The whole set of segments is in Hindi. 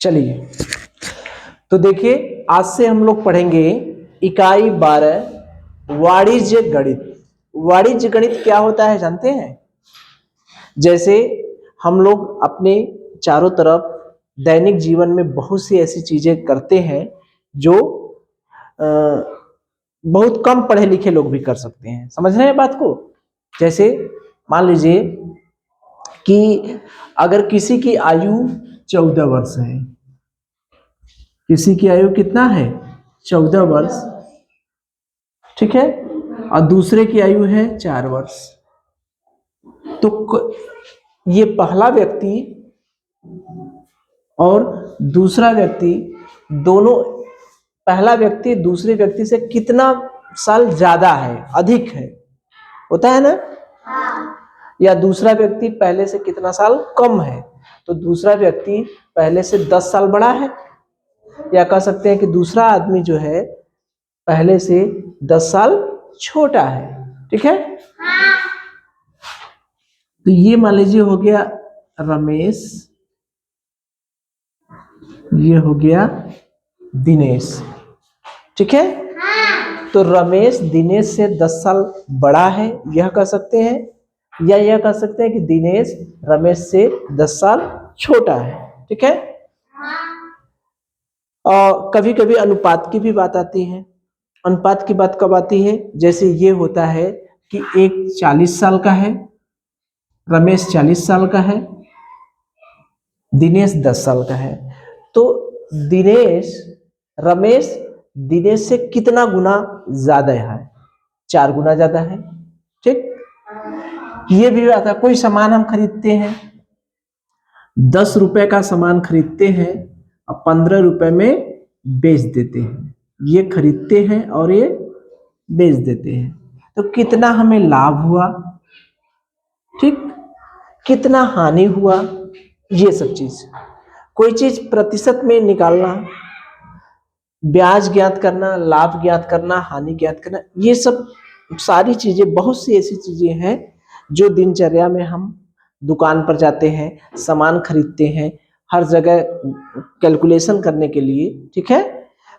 चलिए, तो देखिए आज से हम लोग पढ़ेंगे इकाई 12 वाणिज्य गणित। वाणिज्य गणित क्या होता है जानते हैं? जैसे हम लोग अपने चारों तरफ दैनिक जीवन में बहुत सी ऐसी चीजें करते हैं जो बहुत कम पढ़े लिखे लोग भी कर सकते हैं। समझ रहे हैं बात को? जैसे मान लीजिए कि अगर किसी की आयु 14 वर्ष है, किसी की आयु कितना है 14 वर्ष, ठीक है, और दूसरे की आयु है 4 वर्ष, तो ये पहला व्यक्ति और दूसरा व्यक्ति दोनों, पहला व्यक्ति दूसरे व्यक्ति से कितना साल ज्यादा है, अधिक है, होता है ना? या दूसरा व्यक्ति पहले से कितना साल कम है, तो दूसरा व्यक्ति पहले से 10 साल बड़ा है, या कह सकते हैं कि दूसरा आदमी जो है पहले से 10 साल छोटा है। ठीक है, तो ये मान लीजिए हो गया रमेश, ये हो गया दिनेश। ठीक है, तो रमेश दिनेश से 10 साल बड़ा है, यह कह सकते हैं, या यह कह सकते हैं कि दिनेश रमेश से 10 साल छोटा है। ठीक है, और कभी कभी अनुपात की भी बात आती है। अनुपात की बात कब आती है? जैसे ये होता है कि एक 40 साल का है, रमेश 40 साल का है, दिनेश 10 साल का है, तो रमेश दिनेश से कितना गुना ज्यादा है? 4 गुना ज्यादा है। ठीक, ये भी आता है। कोई सामान हम खरीदते हैं, 10 रुपए का सामान खरीदते हैं और 15 रुपए में बेच देते हैं। ये खरीदते हैं और ये बेच देते हैं, तो कितना हमें लाभ हुआ, ठीक, कितना हानि हुआ, ये सब चीज। कोई चीज प्रतिशत में निकालना, ब्याज ज्ञात करना, लाभ ज्ञात करना, हानि ज्ञात करना, ये सब सारी चीजें, बहुत सी ऐसी चीजें हैं जो दिनचर्या में हम दुकान पर जाते हैं, सामान खरीदते हैं, हर जगह कैलकुलेशन करने के लिए, ठीक है,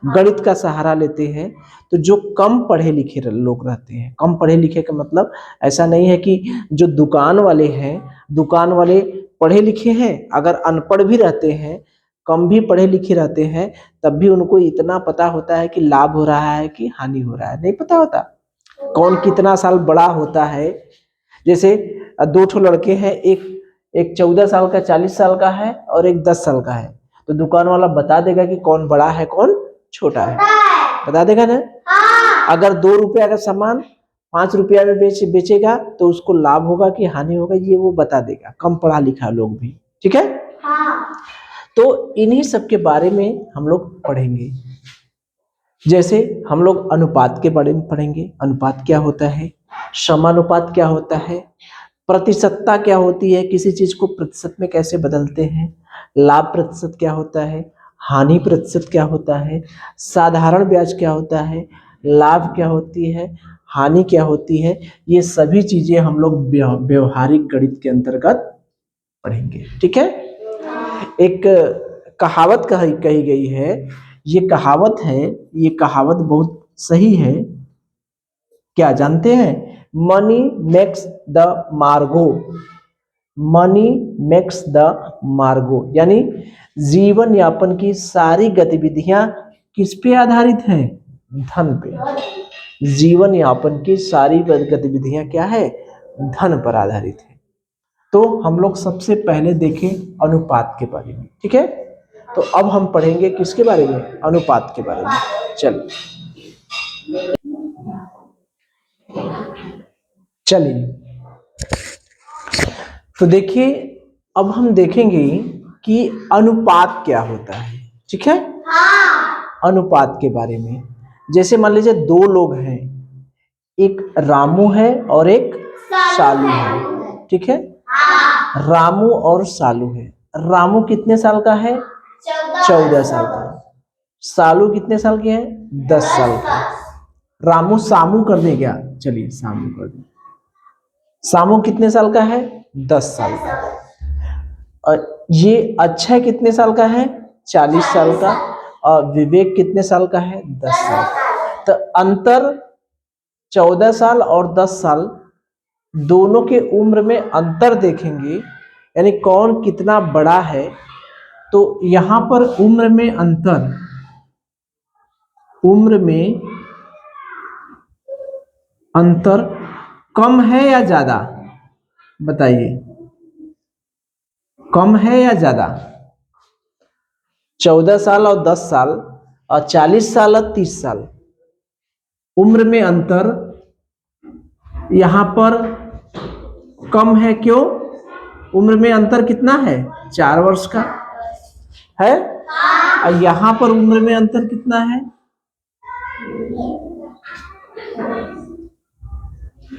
गणित का सहारा लेते हैं। तो जो कम पढ़े लिखे लोग रहते हैं, कम पढ़े लिखे का मतलब ऐसा नहीं है कि जो दुकान वाले हैं, दुकान वाले पढ़े लिखे हैं, अगर अनपढ़ भी रहते हैं, कम भी पढ़े लिखे रहते हैं, तब भी उनको इतना पता होता है कि लाभ हो रहा है कि हानि हो रहा है। नहीं पता होता कौन कितना साल बड़ा होता है। जैसे 2 ठो लड़के हैं, एक 14 साल का 40 साल का है और एक 10 साल का है, तो दुकान वाला बता देगा कि कौन बड़ा है कौन छोटा है, बता देगा ना। अगर 2 रुपया का सामान 5 रुपया में बेचेगा तो उसको लाभ होगा कि हानि होगा, ये वो बता देगा, कम पढ़ा लिखा लोग भी। ठीक है, तो इन्हीं सब के बारे में हम लोग पढ़ेंगे। जैसे हम लोग अनुपात के बारे में पढ़ेंगे। अनुपात क्या होता है, समानुपात क्या होता है, प्रतिशतता क्या होती है, किसी चीज को प्रतिशत में कैसे बदलते हैं, लाभ प्रतिशत क्या होता है, हानि प्रतिशत क्या होता है, साधारण ब्याज क्या होता है, लाभ क्या होती है, हानि क्या होती है, ये सभी चीजें हम लोग व्यवहारिक गणित के अंतर्गत पढ़ेंगे। ठीक है, एक कहावत कही गई है, ये कहावत है, ये कहावत बहुत सही है। क्या जानते हैं? मनी मेक्स द मार्गो, मनी मेक्स द मार्गो, यानी जीवन यापन की सारी गतिविधियां किस पे आधारित हैं? धन पे। जीवन यापन की सारी गतिविधियां क्या है? धन पर आधारित है। तो हम लोग सबसे पहले देखें अनुपात के बारे में। ठीक है, तो अब हम पढ़ेंगे किसके बारे में? अनुपात के बारे में। चलिए, तो देखिए अब हम देखेंगे कि अनुपात क्या होता है। ठीक है, अनुपात के बारे में। जैसे मान लीजिए 2 लोग हैं, एक रामू है और एक सालू है। ठीक है, रामू और सालू है। रामू कितने साल का है? 14 साल का। सालू कितने साल के हैं? 10 साल का। रामू सामू कर दे क्या? चलिए सामू कर दे। सामू कितने साल का है? 10 साल का। और ये अक्षय कितने साल का है? 40 साल का, और विवेक कितने साल का है? 10 साल। तो अंतर 14 साल और 10 साल दोनों के उम्र में अंतर देखेंगे, यानी कौन कितना बड़ा है। तो यहां पर उम्र में अंतर, उम्र में अंतर कम है या ज्यादा? बताइए, कम है या ज्यादा? 14 साल और 10 साल और 40 साल और 30 साल, उम्र में अंतर यहां पर कम है। क्यों? उम्र में अंतर कितना है? 4 वर्ष का है। और यहां पर उम्र में अंतर कितना है?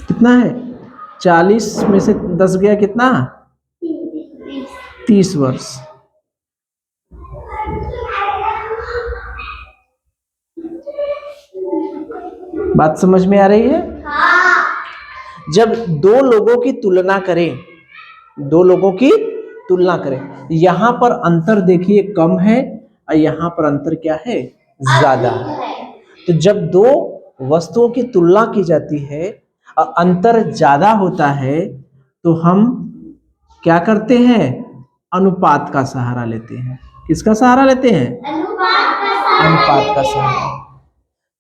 कितना है? 40 में से 10 गया कितना? 30 वर्ष। बात समझ में आ रही है? जब दो लोगों की तुलना करें, दो लोगों की तुलना करें, यहां पर अंतर देखिए कम है और यहां पर अंतर क्या है? ज्यादा है। तो जब दो वस्तुओं की तुलना की जाती है और अंतर ज्यादा होता है तो हम क्या करते हैं? अनुपात का सहारा लेते हैं। किसका सहारा लेते हैं? अनुपात का सहारा।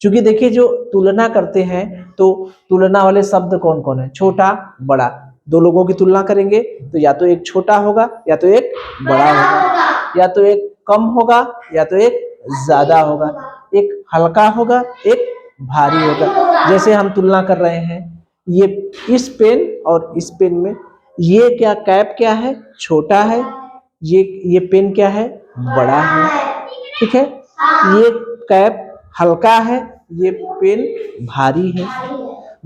क्योंकि देखिए जो तुलना करते हैं तो तुलना वाले शब्द कौन कौन है? छोटा, बड़ा। दो लोगों की तुलना करेंगे तो या तो एक छोटा होगा या तो एक बड़ा होगा, या तो एक कम होगा या तो एक ज्यादा होगा, एक हल्का होगा एक भारी होगा। जैसे हम तुलना कर रहे हैं, ये इस पेन और इस पेन में, ये क्या कैप क्या है? छोटा है। ये पेन क्या है? बड़ा है। ठीक है, ये कैप हल्का है, ये पेन भारी है।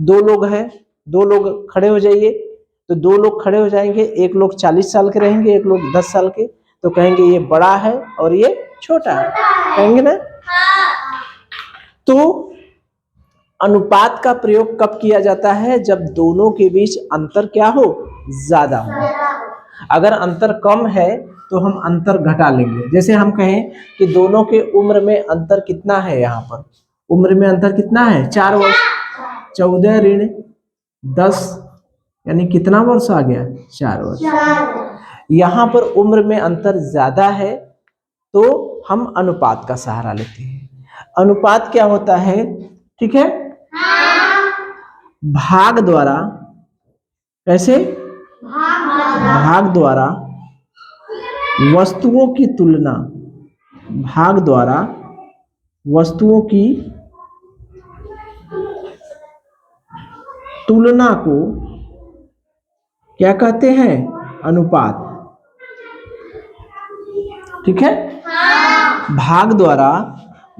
दो लोग हैं, दो लोग खड़े हो जाइए। तो दो लोग खड़े हो जाएंगे, एक लोग 40 साल के रहेंगे, एक लोग 10 साल के, तो कहेंगे ये बड़ा है और ये छोटा है, कहेंगे ना। तो अनुपात का प्रयोग कब किया जाता है? जब दोनों के बीच अंतर क्या हो? ज्यादा हो। अगर अंतर कम है तो हम अंतर घटा लेंगे। जैसे हम कहें कि दोनों के उम्र में अंतर कितना है? यहाँ पर उम्र में अंतर कितना है? 4 वर्ष। 14 ऋण 10 यानी कितना वर्ष आ गया? 4 वर्ष। यहाँ पर उम्र में अंतर ज्यादा है तो हम अनुपात का सहारा लेते हैं। अनुपात क्या होता है? ठीक है, भाग द्वारा। कैसे? भाग द्वारा वस्तुओं की तुलना, भाग द्वारा वस्तुओं की तुलना को क्या कहते हैं? अनुपात। ठीक है, भाग द्वारा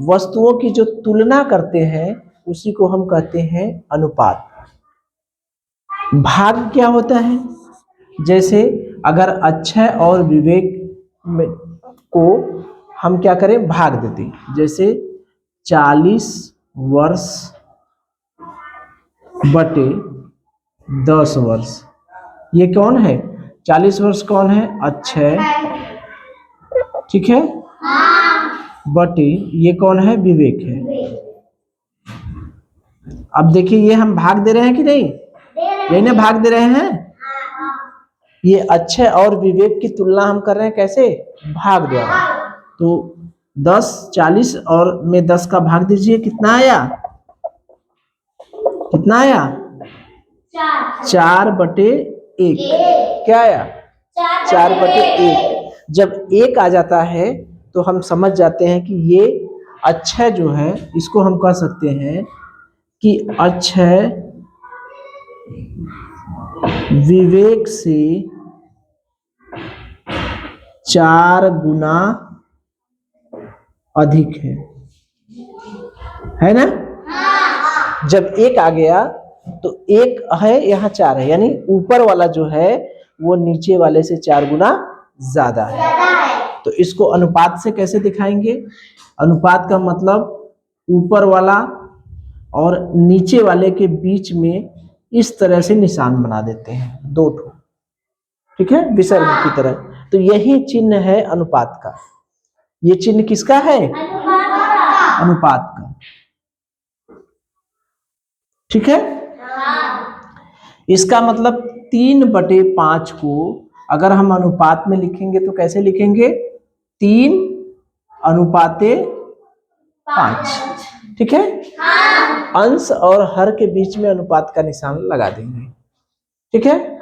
वस्तुओं की जो तुलना करते हैं उसी को हम कहते हैं अनुपात। भाग क्या होता है? जैसे अगर अक्षय और विवेक को हम क्या करें? भाग देते। जैसे 40 वर्ष बटे 10 वर्ष। ये कौन है? 40 वर्ष कौन है? अक्षय। ठीक है, बटे ये कौन है? विवेक है। अब देखिए ये हम भाग दे रहे हैं कि नहीं? यही ना भाग दे रहे हैं। ये अक्षय और विवेक की तुलना हम कर रहे हैं कैसे? भाग द्वारा। तो 10 40 और में 10 का भाग दीजिए, कितना आया? कितना आया? 4/1। क्या आया? 4/1। जब 1 आ जाता है तो हम समझ जाते हैं कि ये अक्षय जो है इसको हम कह सकते हैं कि अक्षय विवेक से 4 गुना अधिक है ना? जब 1 आ गया तो 1 है, यहाँ 4 है, यानी ऊपर वाला जो है वो नीचे वाले से 4 गुना ज्यादा है। तो इसको अनुपात से कैसे दिखाएंगे? अनुपात का मतलब ऊपर वाला और नीचे वाले के बीच में इस तरह से निशान बना देते हैं, 2 ठो। ठीक है, विसर्ग की तरह। तो यही चिन्ह है अनुपात का। ये चिन्ह किसका है? अनुपात का। ठीक है। इसका मतलब 3/5 को अगर हम अनुपात में लिखेंगे तो कैसे लिखेंगे? 3/5। ठीक है। अंश और हर के बीच में अनुपात का निशान लगा देंगे। ठीक है।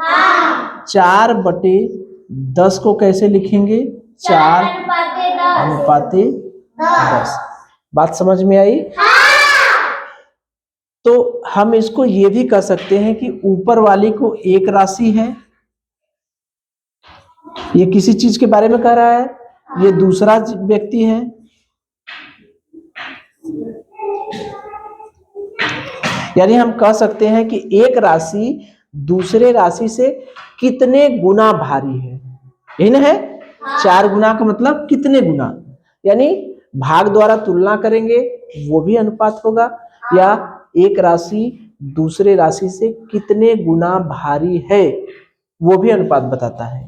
4/10 को कैसे लिखेंगे? 4/10। बात समझ में आई? तो हम इसको ये भी कह सकते हैं कि ऊपर वाली को एक राशि है, ये किसी चीज के बारे में कह रहा है, ये दूसरा व्यक्ति है। यानी हम कह सकते हैं कि एक राशि दूसरे राशि से कितने गुना भारी है, यही ना है? 4 गुना का मतलब कितने गुना, यानी भाग द्वारा तुलना करेंगे वो भी अनुपात होगा, या एक राशि दूसरे राशि से कितने गुना भारी है वो भी अनुपात बताता है।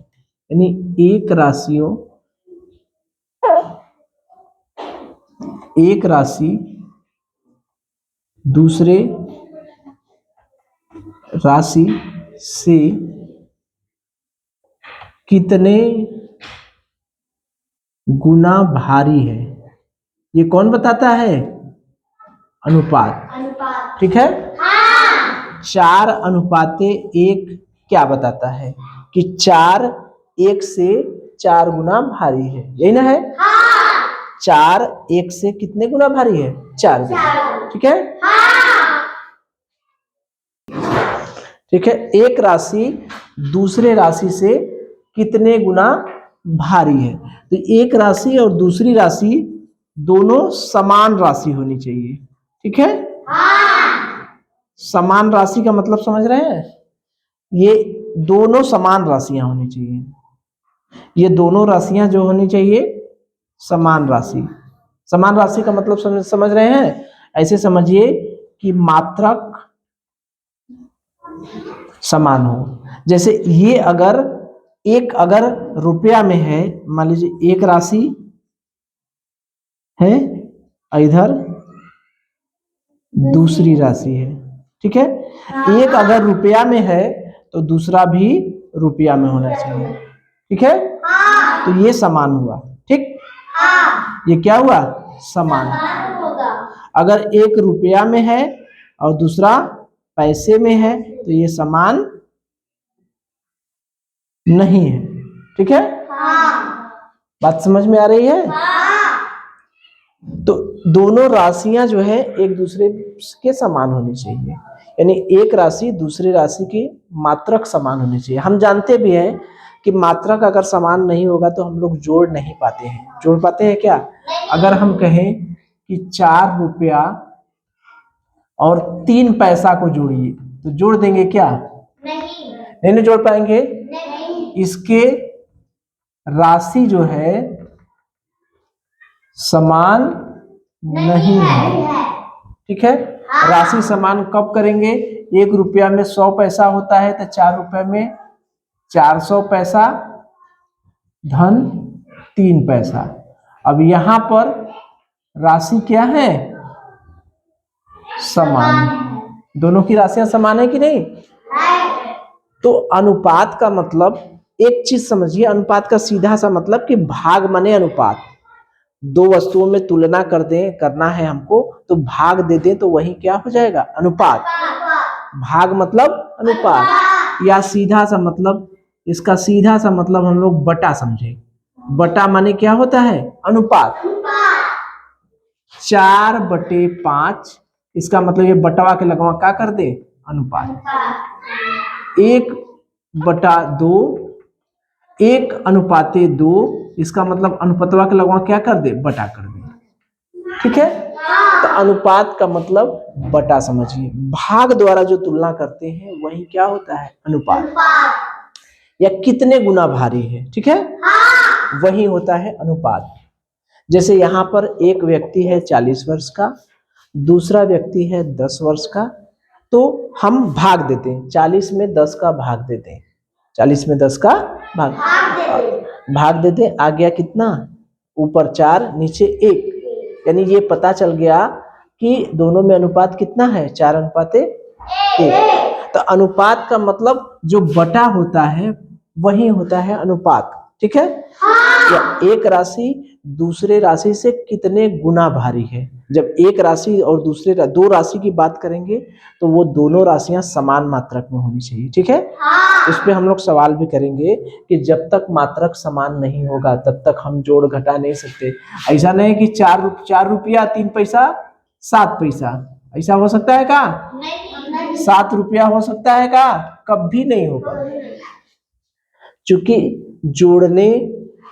यानी एक राशि दूसरे राशि से कितने गुना भारी है, ये कौन बताता है? अनुपात। ठीक है। 4/1 क्या बताता है? कि 4 1 से 4 गुना भारी है, यही ना है? 4 1 से कितने गुना भारी है? 4 गुना। ठीक है। ठीक है। एक राशि दूसरे राशि से कितने गुना भारी है, तो एक राशि और दूसरी राशि दोनों समान राशि होनी चाहिए। ठीक है। समान राशि का मतलब समझ रहे हैं? ये दोनों समान राशियां होनी चाहिए, ये दोनों राशियां जो होनी चाहिए समान राशि। समान राशि का मतलब समझ रहे हैं? ऐसे समझिए कि मात्रक समान हो। जैसे ये अगर रुपया में है, मान लीजिए एक राशि है, इधर दूसरी राशि है। ठीक है। एक अगर रुपया में है तो दूसरा भी रुपया में होना चाहिए। ठीक है। तो ये समान हुआ। ठीक। ये क्या हुआ? समान। अगर एक रुपया में है और दूसरा पैसे में है तो ये समान नहीं है। ठीक है। बात समझ में आ रही है? तो दोनों राशियां जो है एक दूसरे के समान होनी चाहिए, यानी एक राशि दूसरी राशि की मात्रक समान होनी चाहिए। हम जानते भी हैं कि मात्रक अगर समान नहीं होगा तो हम लोग जोड़ नहीं पाते हैं। जोड़ पाते हैं क्या? अगर हम कहें कि 4 रुपया और 3 पैसा को जोड़िए तो जोड़ देंगे क्या? नहीं जोड़ पाएंगे। इसके राशि जो है समान नहीं है। ठीक है। राशि समान कब करेंगे? एक रुपया में 100 पैसा होता है तो 4 रुपए में 400 पैसा धन 3 पैसा। अब यहां पर राशि क्या है? समान। दोनों की राशियां समान है कि नहीं? तो अनुपात का मतलब एक चीज समझिए, अनुपात का सीधा सा मतलब कि भाग माने अनुपात। दो वस्तुओं में तुलना करना है हमको, तो भाग दे दें तो वही क्या हो जाएगा? अनुपात। भाग मतलब अनुपात, या सीधा सा मतलब, इसका सीधा सा मतलब हम लोग बटा समझे। बटा माने क्या होता है? अनुपात। 4/5, इसका मतलब ये बटवा के लगवा क्या कर दे? अनुपात। 1/2, 1/2, इसका मतलब अनुपातवा के लगवा क्या कर दे? बटा कर दे। ठीक है। तो अनुपात का मतलब बटा समझिए। भाग द्वारा जो तुलना करते हैं वही क्या होता है? अनुपात, या कितने गुना भारी है। ठीक है। वही होता है अनुपात। जैसे यहाँ पर एक व्यक्ति है 40 वर्ष का, दूसरा व्यक्ति है 10 वर्ष का, तो हम भाग देते हैं, 40 में 10 का भाग देते हैं, 40 में 10 का भाग देते हैं। आ गया कितना? ऊपर 4 नीचे 1, यानी ये पता चल गया कि दोनों में अनुपात कितना है, 4:1। तो अनुपात का मतलब जो बटा होता है वही होता है अनुपात, ठीक है। या एक राशि दूसरे राशि से कितने गुना भारी है। जब एक राशि और दूसरे दो राशि की बात करेंगे तो वो दोनों राशियां समान मात्रक में होनी चाहिए, ठीक है। इस पे हम लोग सवाल भी करेंगे कि जब तक मात्रक समान नहीं होगा तब तक हम जोड़ घटा नहीं सकते। ऐसा नहीं कि 4 रुपया 3 पैसा 7 पैसा, ऐसा हो सकता है क्या? 7 रुपया हो सकता है क्या? कभी नहीं होगा। चूंकि जोड़ने,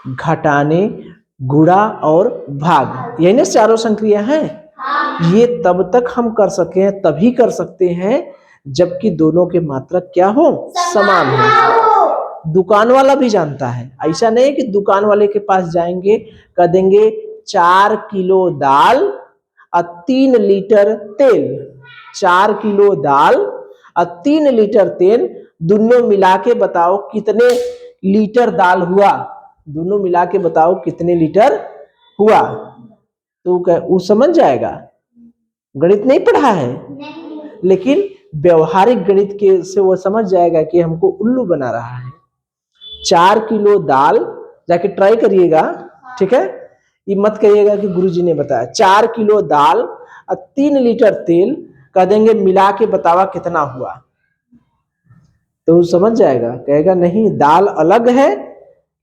घटाने, गुणा और भाग, यही ना चारों संक्रिया हैं। ये तब तक हम कर सके, तभी कर सकते हैं जबकि दोनों के मात्रक क्या हो, समान हो। दुकान वाला भी जानता है, ऐसा नहीं कि दुकान वाले के पास जाएंगे कह देंगे 4 किलो दाल और 3 लीटर तेल, 4 किलो दाल और 3 लीटर तेल, दोनों मिला के बताओ कितने लीटर दाल हुआ, दोनों मिला के बताओ कितने लीटर हुआ। तो वो समझ जाएगा, गणित नहीं पढ़ा है लेकिन व्यवहारिक गणित के से वो समझ जाएगा कि हमको उल्लू बना रहा है। 4 किलो दाल, जाके ट्राई करिएगा, ठीक है। ये मत कहिएगा कि गुरुजी ने बताया। 4 किलो दाल और 3 लीटर तेल कह देंगे मिला के बतावा कितना हुआ, तो वो समझ जाएगा, कहेगा नहीं दाल अलग है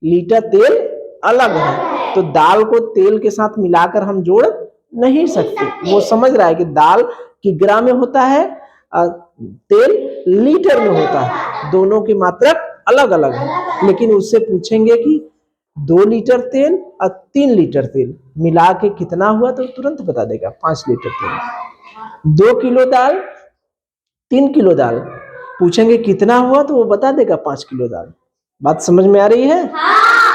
लीटर तेल अलग है, तो दाल को तेल के साथ मिलाकर हम जोड़ नहीं सकते। वो समझ रहा है कि दाल किग्रा में होता है और तेल लीटर में होता है, दोनों की मात्रक अलग अलग है। लेकिन उससे पूछेंगे कि 2 लीटर तेल और 3 लीटर तेल मिला के कितना हुआ, तो तुरंत बता देगा 5 लीटर तेल। 2 किलो दाल 3 किलो दाल पूछेंगे कितना हुआ, तो वो बता देगा 5 किलो दाल। बात समझ में आ रही है?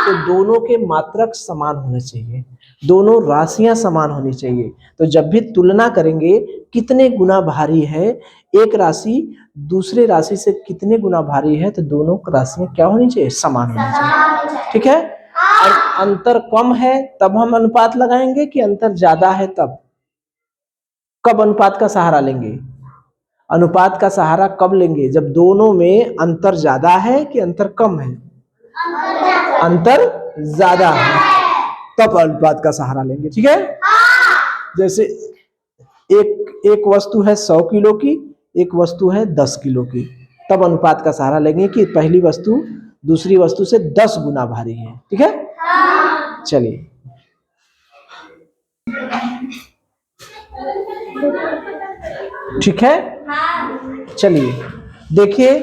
तो दोनों के मात्रक समान होने चाहिए, दोनों राशियां समान होनी चाहिए। तो जब भी तुलना करेंगे कितने गुना भारी है एक राशि दूसरे राशि से कितने गुना भारी है, तो दोनों राशियां क्या होनी चाहिए, समान होनी चाहिए, ठीक है। और अंतर कम है तब हम अनुपात लगाएंगे कि अंतर ज्यादा है तब? कब अनुपात का सहारा लेंगे? अनुपात का सहारा कब लेंगे? जब दोनों में अंतर ज्यादा है कि अंतर कम है? अंतर ज्यादा है तब अनुपात का सहारा लेंगे, ठीक है। जैसे एक वस्तु है 100 किलो की, एक वस्तु है 10 किलो की, तब अनुपात का सहारा लेंगे कि पहली वस्तु दूसरी वस्तु से 10 गुना भारी है, ठीक है। चलिए ठीक है, चलिए देखिए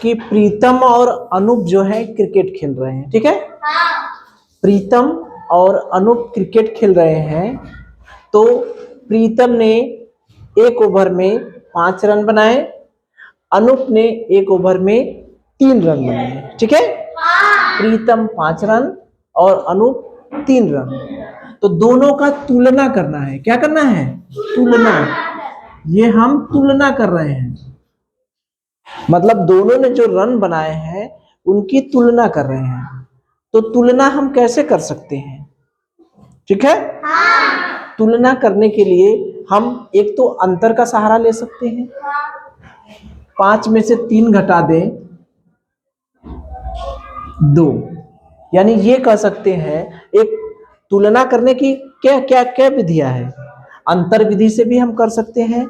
कि प्रीतम और अनूप जो है क्रिकेट खेल रहे हैं, ठीक है। प्रीतम और अनूप क्रिकेट खेल रहे हैं, तो प्रीतम ने एक ओवर में 5 रन बनाए, अनूप ने एक ओवर में 3 रन बनाए, ठीक है। प्रीतम 5 रन और अनूप 3 रन, तो दोनों का तुलना करना है। क्या करना है? तुलना। ये हम तुलना कर रहे हैं, मतलब दोनों ने जो रन बनाए हैं उनकी तुलना कर रहे हैं। तो तुलना हम कैसे कर सकते हैं, ठीक है। तुलना करने के लिए हम एक तो अंतर का सहारा ले सकते हैं, 5 में से 3 घटा दें 2, यानी ये कह सकते हैं। एक तुलना करने की क्या क्या क्या विधियां है? अंतर विधि से भी हम कर सकते हैं,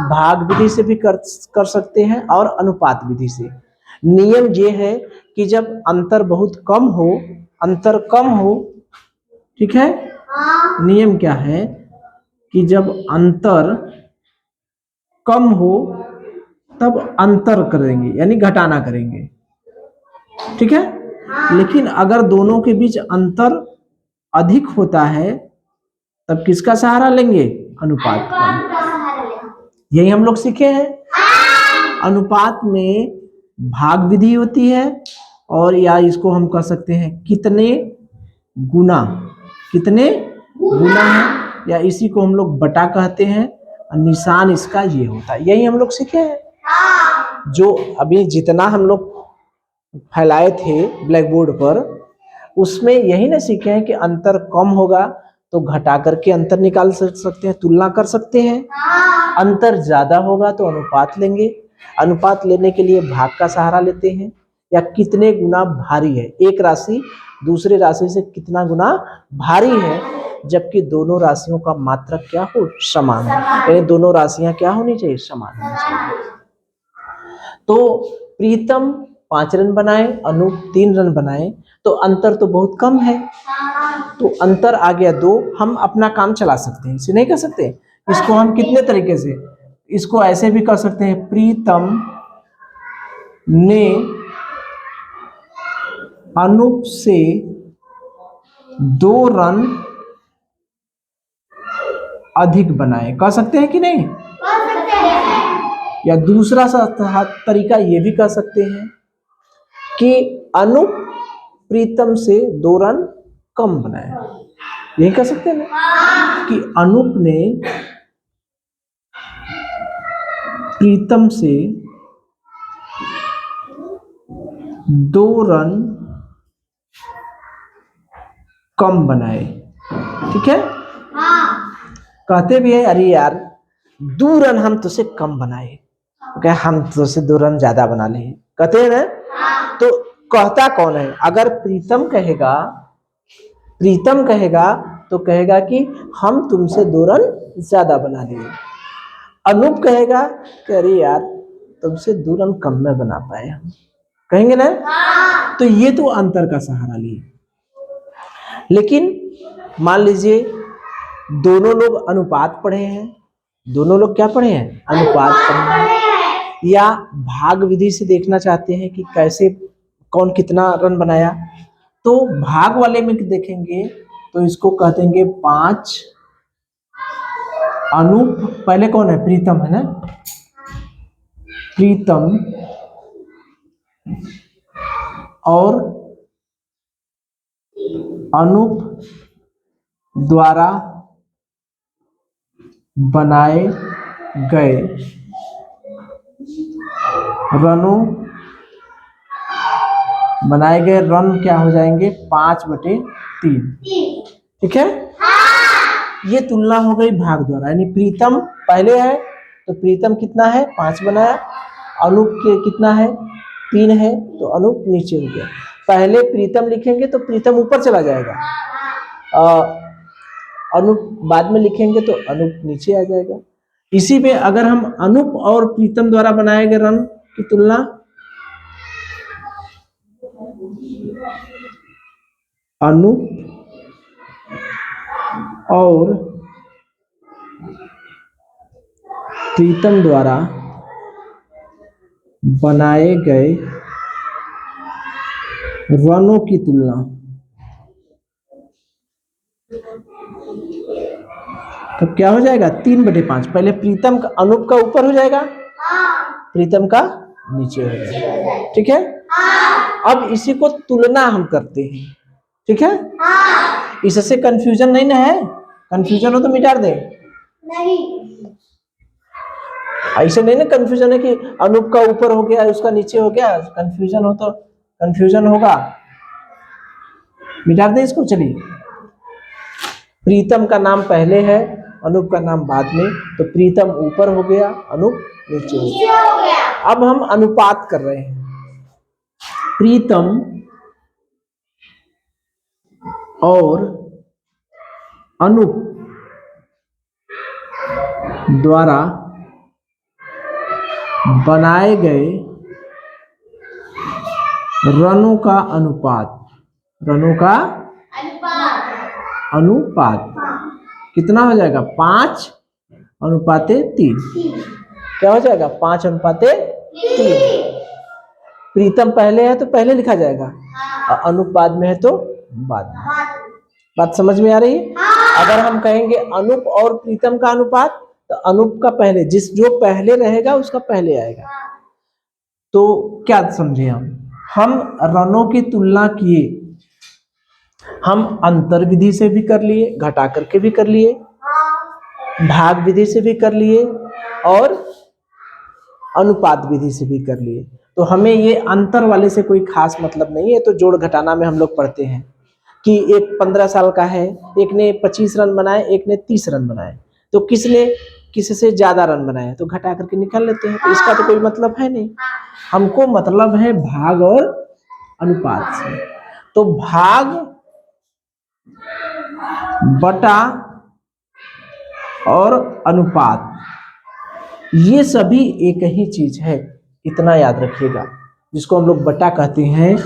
भाग विधि से भी कर सकते हैं और अनुपात विधि से। नियम ये है कि जब अंतर बहुत कम हो, अंतर कम हो, ठीक है। नियम क्या है कि जब अंतर कम हो तब अंतर करेंगे, यानी घटाना करेंगे, ठीक है। लेकिन अगर दोनों के बीच अंतर अधिक होता है तब किसका सहारा लेंगे? अनुपात का। यही हम लोग सीखे हैं। अनुपात में भाग विधि होती है, और या इसको हम कह सकते हैं कितने गुना, कितने गुना है, या इसी को हम लोग बटा कहते हैं। निशान इसका ये होता है, यही हम लोग सीखे हैं। जो अभी जितना हम लोग फैलाए थे ब्लैक बोर्ड पर, उसमें यही ना सीखे हैं कि अंतर कम होगा तो घटा करके अंतर निकाल सकते हैं, तुलना कर सकते हैं। अंतर ज्यादा होगा तो अनुपात लेंगे, अनुपात लेने के लिए भाग का सहारा लेते हैं, या कितने गुना भारी है, एक राशि दूसरे राशि से कितना गुना भारी है, जबकि दोनों राशियों का मात्रक क्या हो, समान हो, यानी दोनों राशियां क्या होनी चाहिए, समान होनी चाहिए। तो प्रीतम 5 रन बनाए, अनूप 3 रन बनाए, तो अंतर तो बहुत कम है, तो अंतर आ गया 2। हम अपना काम चला सकते हैं, इसे नहीं कर सकते, इसको हम कितने तरीके से, इसको ऐसे भी कर सकते हैं, प्रीतम ने अनूप से 2 रन अधिक बनाए, कह सकते हैं कि नहीं, या दूसरा तरीका ये भी कह सकते हैं कि अनूप प्रीतम से 2 रन कम बनाए, यही कह सकते हैं ना कि अनूप ने प्रीतम से 2 रन कम बनाए, ठीक है। कहते भी है, अरे यार 2 रन हम तुझसे कम बनाए, क्या हम तुझसे 2 रन ज्यादा बना ले, कहते हैं ना। तो कहता कौन है, अगर प्रीतम कहेगा तो कहेगा कि हम तुमसे 2 रन ज्यादा बना लिए। अनूप कहेगा कि अरे यार तुमसे 2 रन कम में बना पाए हम, कहेंगे ना। तो ये तो अंतर का सहारा लिए। लेकिन मान लीजिए दोनों लोग अनुपात पढ़े हैं, दोनों लोग क्या पढ़े हैं, अनुपात पढ़े हैं, या भाग विधि से देखना चाहते हैं कि कैसे कौन कितना रन बनाया, तो भाग वाले में देखेंगे तो इसको कह देंगे 5। अनूप पहले कौन है, प्रीतम है ना, प्रीतम और अनूप द्वारा बनाए गए रन क्या हो जाएंगे, 5/3, ठीक है। ये तुलना हो गई भाग द्वारा, यानी प्रीतम पहले है तो प्रीतम कितना है, 5 बनाया, अनूप के कितना है, 3 है, तो अनूप नीचे हो गया। पहले प्रीतम लिखेंगे तो प्रीतम ऊपर चला जाएगा, अनूप बाद में लिखेंगे तो अनूप नीचे आ जाएगा। इसी में अगर हम अनूप और प्रीतम द्वारा बनाए गए रन की तुलना, अनूप और प्रीतम द्वारा बनाए गए रनों की तुलना, तो क्या हो जाएगा, 3/5। पहले प्रीतम का, अनूप का ऊपर हो जाएगा, प्रीतम का नीचे हो जाएगा, ठीक है। अब इसी को तुलना हम करते हैं, ठीक है। इससे कंफ्यूजन नहीं ना है, कंफ्यूजन हो तो मिटा दे, नहीं ऐसे नहीं ना कंफ्यूजन है कि अनूप का ऊपर हो गया उसका नीचे हो गया, कंफ्यूजन हो तो कंफ्यूजन होगा, मिटा दे इसको। चलिए, प्रीतम का नाम पहले है, अनूप का नाम बाद में, तो प्रीतम ऊपर हो गया, अनूप नीचे हो गया। अब हम अनुपात कर रहे हैं, प्रीतम और अनूप द्वारा बनाए गए रनों का अनुपात कितना हो जाएगा, 5/3, क्या हो जाएगा, 5/3। प्रीतम पहले है तो पहले लिखा जाएगा, और अनूप बाद में है तो बाद में। बात समझ में आ रही है। अगर हम कहेंगे अनूप और प्रीतम का अनुपात, तो अनूप का पहले, जो पहले रहेगा उसका पहले आएगा। तो क्या समझे हम रनों की तुलना किए, हम अंतर विधि से भी कर लिए, घटा करके भी कर लिए, भाग विधि से भी कर लिए, और अनुपात विधि से भी कर लिए। तो हमें ये अंतर वाले से कोई खास मतलब नहीं है, तो जोड़ घटाना में हम लोग पढ़ते हैं। कि एक 15 साल का है, एक ने 25 रन बनाए, एक ने 30 रन बनाए, तो किसने किससे ज्यादा रन बनाए तो घटा करके निकाल लेते हैं। तो इसका तो कोई मतलब है नहीं, हमको मतलब है भाग और अनुपात से। तो भाग बटा और अनुपात ये सभी एक ही चीज है, इतना याद रखिएगा, जिसको हम लोग बटा कहते हैं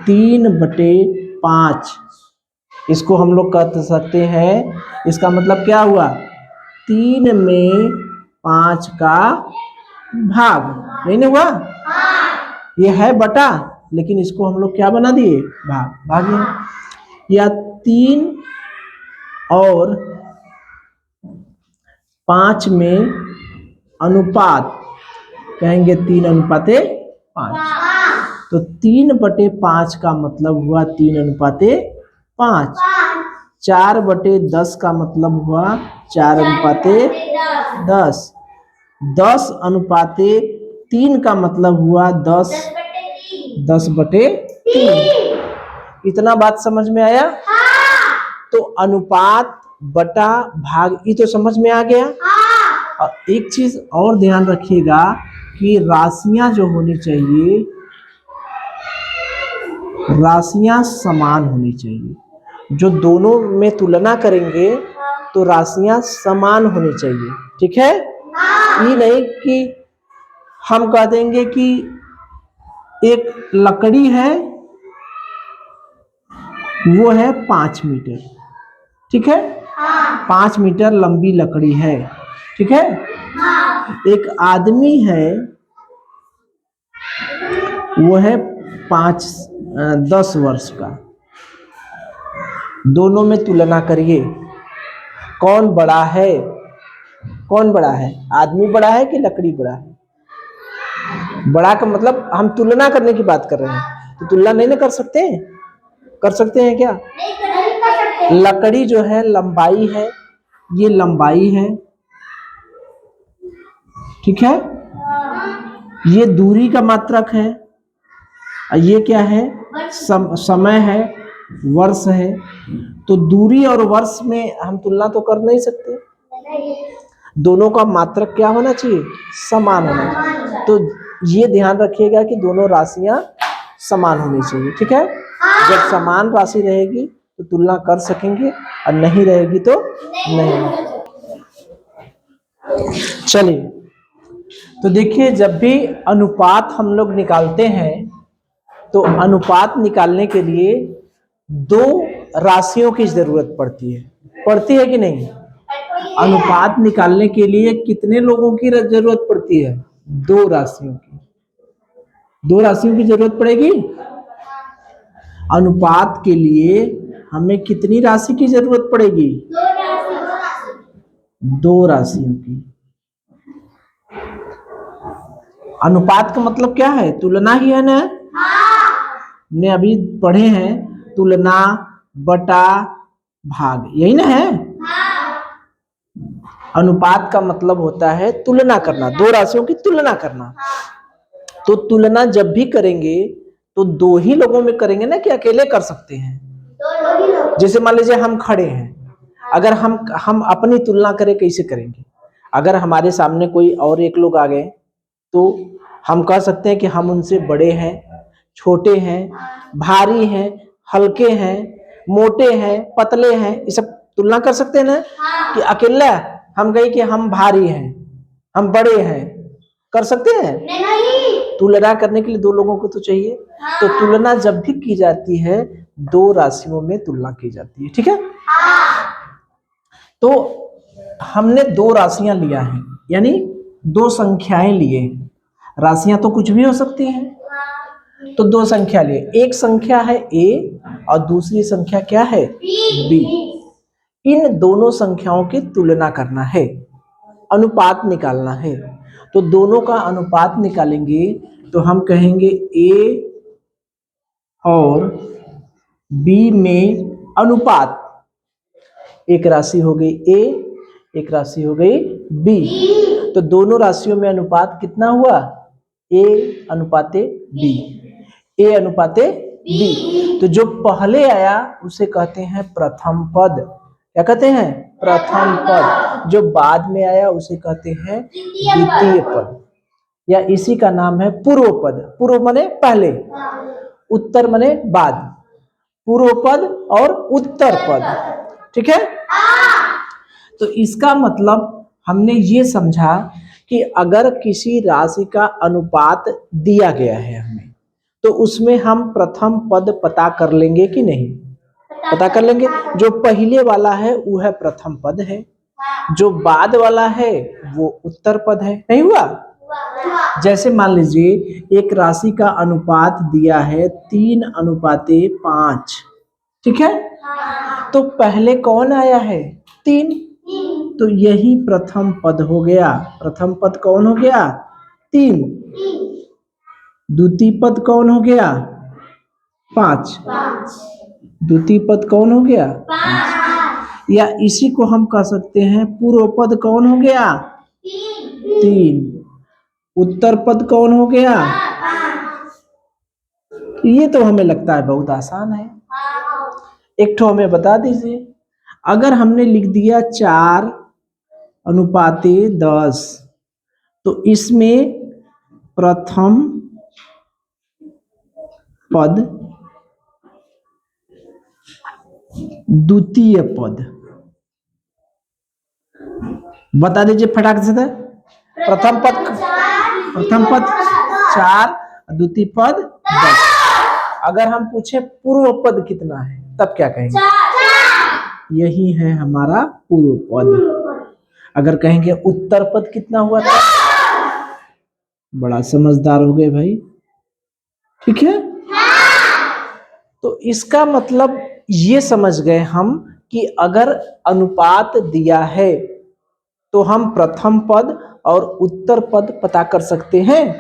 3/5। इसको हम लोग कह सकते हैं, इसका मतलब क्या हुआ 3 में 5 का भाग, नहीं ना हुआ, ये है बटा, लेकिन इसको हम लोग क्या बना दिए भाग, भागिए। या 3 और 5 में अनुपात, कहेंगे 3:5। तो 3/5 का मतलब हुआ 3:5। 4/10 का मतलब हुआ 4:10। 10:3 का मतलब हुआ 10/3। इतना बात समझ में आया? तो अनुपात बटा भाग ये तो समझ में आ गया। और एक चीज और ध्यान रखिएगा कि राशियां जो होनी चाहिए, राशियां समान होनी चाहिए। जो दोनों में तुलना करेंगे तो राशियां समान होनी चाहिए, ठीक है। ये नहीं कि हम कह देंगे कि एक लकड़ी है वो है 5 मीटर, ठीक है, 5 मीटर लंबी लकड़ी है, ठीक है। एक आदमी है वो है 10 वर्ष का। दोनों में तुलना करिए, कौन बड़ा है, कौन बड़ा है, आदमी बड़ा है कि लकड़ी बड़ा है। बड़ा का मतलब हम तुलना करने की बात कर रहे हैं, तो तुलना नहीं ना कर सकते हैं, कर सकते हैं क्या? नहीं कर सकते। लकड़ी जो है लंबाई है, ये लंबाई है, ठीक है, ये दूरी का मात्रक है, ये क्या है समय है, वर्ष है। तो दूरी और वर्ष में हम तुलना तो कर नहीं सकते, दोनों का मात्रक क्या होना चाहिए, समान होना चाहिए। तो ये ध्यान रखिएगा कि दोनों राशियां समान होनी चाहिए, ठीक है। जब समान राशि रहेगी तो तुलना कर सकेंगे, और नहीं रहेगी तो नहीं। चलिए, तो देखिए जब भी अनुपात हम लोग निकालते हैं तो अनुपात निकालने के लिए 2 राशियों की जरूरत पड़ती है कि नहीं? अनुपात निकालने के लिए कितने लोगों की जरूरत पड़ती है? 2 राशियों की। 2 राशियों की जरूरत पड़ेगी। अनुपात के लिए हमें कितनी राशि की जरूरत पड़ेगी? 2 राशियों की। अनुपात का मतलब क्या है? तुलना ही है ना। ने अभी पढ़े हैं तुलना बटा भाग, यही ना है। अनुपात का मतलब होता है तुलना करना, 2 राशियों की तुलना करना। तो तुलना जब भी करेंगे तो 2 ही लोगों में करेंगे ना, कि अकेले कर सकते हैं। जैसे मान लीजिए हम खड़े हैं, अगर हम अपनी तुलना करें कैसे करेंगे? अगर हमारे सामने कोई और एक लोग आ गए तो हम कह सकते हैं कि हम उनसे बड़े हैं, छोटे हैं, भारी हैं, हल्के हैं, मोटे हैं, पतले हैं, ये सब तुलना कर सकते हैं ना। कि अकेला हम कहें कि हम भारी हैं, हम बड़े हैं, कर सकते हैं? नहीं। तुलना करने के लिए 2 लोगों को तो चाहिए। तो तुलना जब भी की जाती है 2 राशियों में तुलना की जाती है, ठीक है। तो हमने 2 राशियां लिया है, यानी 2 संख्याएं लिए। राशियां तो कुछ भी हो सकती हैं, तो 2 संख्या लिए, एक संख्या है a और दूसरी संख्या क्या है b। इन दोनों संख्याओं की तुलना करना है, अनुपात निकालना है। तो दोनों का अनुपात निकालेंगे तो हम कहेंगे a और b में अनुपात, एक राशि हो गई a, एक राशि हो गई b। तो दोनों राशियों में अनुपात कितना हुआ? a अनुपाते b, a अनुपाते b। तो जो पहले आया उसे कहते हैं प्रथम पद। क्या कहते हैं? प्रथम पद। जो बाद में आया उसे कहते हैं द्वितीय पद, या इसी का नाम है पूर्व पद। पूर्व माने पहले, उत्तर माने बाद। पूर्व पद और उत्तर पद, ठीक है। तो इसका मतलब हमने ये समझा कि अगर किसी राशि का अनुपात दिया गया है हमें, तो उसमें हम प्रथम पद पता कर लेंगे कि नहीं? पता कर लेंगे। जो पहले वाला है वो है प्रथम पद है, जो बाद वाला है वो उत्तर पद है। नहीं हुआ? जैसे मान लीजिए एक राशि का अनुपात दिया है 3:5, ठीक है। तो पहले कौन आया है? 3, तो यही प्रथम पद हो गया। प्रथम पद कौन हो गया? 3। द्वितीय पद कौन हो गया? 5। द्वितीय पद कौन हो गया? 5। या इसी को हम कह सकते हैं पूर्व पद कौन हो गया? 3। उत्तर पद कौन हो गया? ये तो हमें लगता है बहुत आसान है। एक ठो हमें बता दीजिए, अगर हमने लिख दिया 4:10, तो इसमें प्रथम पद, द्वितीय पद, बता दीजिए फटाक से। प्रथम पद 4, द्वितीय पद 10। अगर हम पूछे पूर्व पद कितना है तब क्या कहेंगे? यही है हमारा पूर्व पद। अगर कहेंगे उत्तर पद कितना हुआ था? बड़ा समझदार हो गए भाई, ठीक है। तो इसका मतलब ये समझ गए हम कि अगर अनुपात दिया है तो हम प्रथम पद और उत्तर पद पता कर सकते हैं।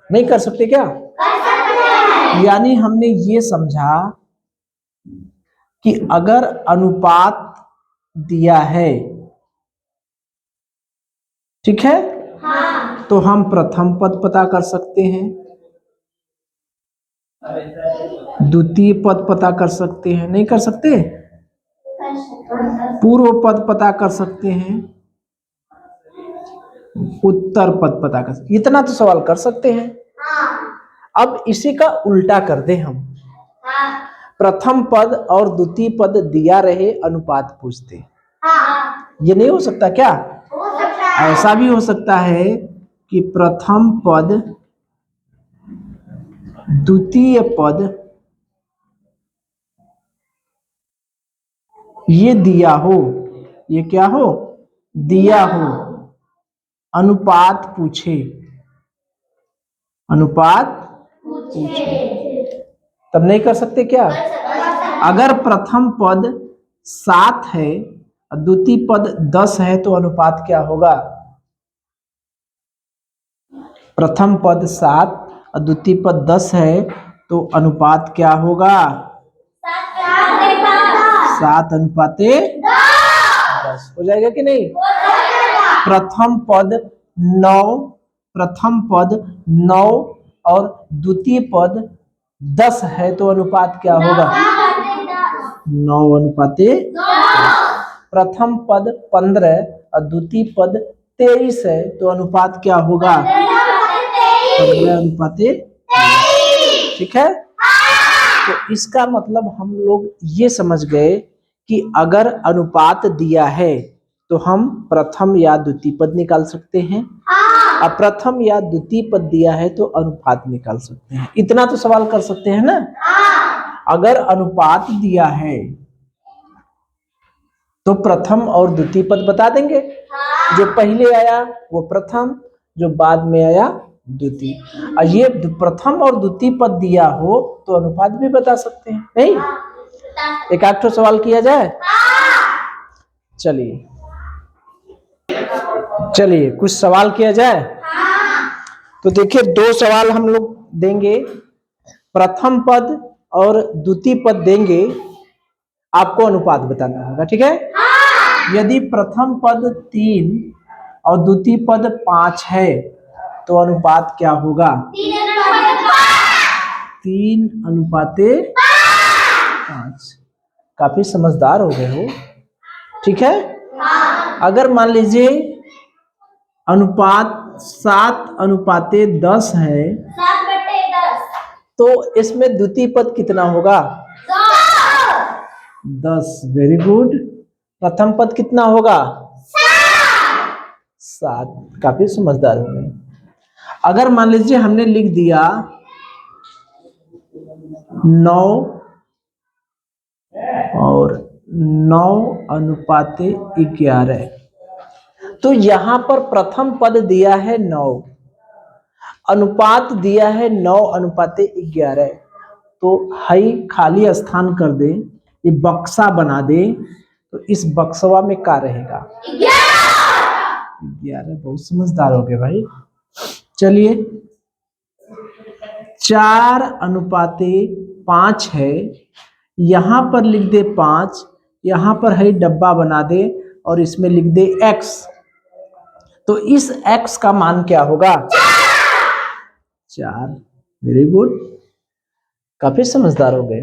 नहीं कर सकते क्या? यानी हमने ये समझा कि अगर अनुपात दिया है, ठीक है, तो हम प्रथम पद पता कर सकते हैं, द्वितीय पद पता कर सकते हैं। नहीं कर सकते? पूर्व पद पता कर सकते हैं, उत्तर पद पता कर सकते। इतना तो सवाल कर सकते हैं। अब इसी का उल्टा कर दे हम, प्रथम पद और द्वितीय पद दिया रहे, अनुपात पूछते। ये नहीं हो सकता क्या? ऐसा भी हो सकता है कि प्रथम पद, द्वितीय पद ये दिया हो, ये क्या हो? दिया हो, अनुपात पूछे, अनुपात पूछे, तब नहीं कर सकते क्या? अगर प्रथम पद 7 है और द्वितीय पद 10 है तो अनुपात क्या होगा? प्रथम पद 7 और द्वितीय पद 10 है तो अनुपात क्या होगा? 7:10 हो जाएगा कि नहीं? प्रथम पद 9 और द्वितीय पद 10 है तो अनुपात क्या होगा? 9:10। प्रथम पद 15 और द्वितीय पद 23 है तो अनुपात क्या होगा? 15:23, ठीक है। तो इसका मतलब हम लोग ये समझ गए कि अगर अनुपात दिया है तो हम प्रथम या द्वितीय पद निकाल सकते हैं, और प्रथम या द्वितीय पद दिया है तो अनुपात निकाल सकते हैं। इतना तो सवाल कर सकते हैं ना। अगर अनुपात दिया है तो प्रथम और द्वितीय पद बता देंगे। जो पहले आया वो प्रथम, जो बाद में आया द्वितीय। और ये प्रथम और द्वितीय पद दिया हो तो अनुपात भी बता सकते हैं। नहीं? एक आध तो सवाल किया जाए। चलिए कुछ सवाल किया जाए। तो देखिए 2 सवाल हम लोग देंगे, प्रथम पद और द्वितीय पद देंगे, आपको अनुपात बताना होगा, ठीक है। यदि प्रथम पद 3 और द्वितीय पद 5 है तो अनुपात क्या होगा? 3:5। काफी समझदार हो गए हो, ठीक है। अगर मान लीजिए अनुपात 7:10 है, 7/10। तो इसमें द्वितीय पद कितना होगा? 10। Very good. प्रथम पद कितना होगा? 7। काफी समझदार हो गए। अगर मान लीजिए हमने लिख दिया 9 और 9:11, तो यहां पर प्रथम पद दिया है 9, अनुपात दिया है 9:11, तो हाई खाली स्थान कर दे, ये बक्सा बना दे, तो इस बक्सवा में क्या रहेगा? 11। बहुत समझदार हो गए भाई। चलिए 4:5 है, यहां पर लिख दे 5, यहां पर है डब्बा बना दे और इसमें लिख दे x, तो इस x का मान क्या होगा? 4। वेरी गुड, काफी समझदार हो गए।